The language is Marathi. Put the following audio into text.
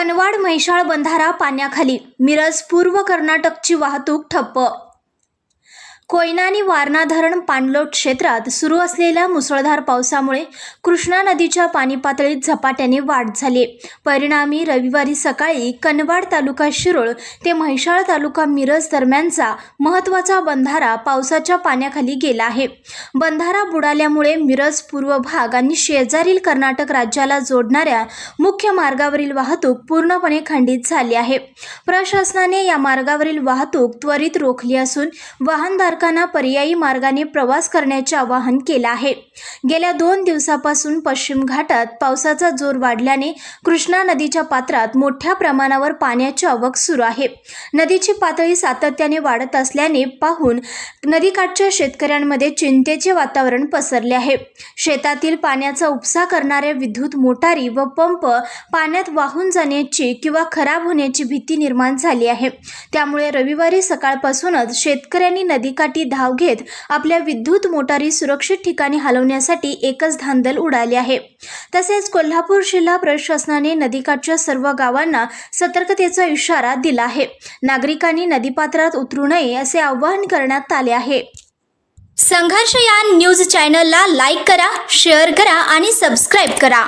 कनवाड म्हैसाळ बंधारा पाण्याखाली, मिरज पूर्व कर्नाटकची वाहतूक ठप्प। कोयना आणि वारणा धरण पाणलोट क्षेत्रात सुरू असलेल्या मुसळधार पावसामुळे कृष्णा नदीच्या पाणी पातळीत झपाट्याने वाढ झाली। परिणामी रविवारी सकाळी कनवाड तालुका शिरोळ ते म्हैसाळ तालुका मिरज दरम्यानचा महत्त्वाचा बंधारा पावसाच्या पाण्याखाली गेला आहे। बंधारा बुडाल्यामुळे मिरज पूर्व भाग आणि शेजारील कर्नाटक राज्याला जोडणाऱ्या मुख्य मार्गावरील वाहतूक पूर्णपणे खंडित झाली आहे। प्रशासनाने या मार्गावरील वाहतूक त्वरित रोखली असून वाहनधारकांना पर्यायी मार्गाने प्रवास करण्याचे आवाहन केले आहे। गेल्या 2 दिवसापासून पश्चिम घाटात पावसाचा जोर वाढल्याने कृष्णा नदीच्या पात्रात मोठ्या प्रमाणावर पाण्याची आवक सुरू आहे। नदीची पातळी सातत्याने वाढत असल्याने पाहून नदीकाठच्या शेतकऱ्यांमध्ये चिंतेचे वातावरण पसरले आहे। शेतातील पाण्याचा उपसा करणाऱ्या विद्युत मोटारी व पंप पाण्यात वाहून जाण्याची किंवा खराब होण्याची भीती निर्माण झाली आहे। त्यामुळे रविवारी सकाळपासूनच शेतकऱ्यांनी नदीकाठी धाव घेत आपल्या विद्युत मोटारी सुरक्षित ठिकाणी हलवण्यासाठी एकच धांदल उडाली आहे। तसेच कोल्हापूर जिल्हा प्रशासनाने नदीकाठच्या सर्व गावांना सतर्कतेचा इशारा दिला आहे। नागरिकांनी नदीपात्रात उतरू नये असे आवाहन करण्यात आले आहे। संघर्ष या न्यूज चॅनलला लाईक करा, शेअर करा आणि सबस्क्राईब करा।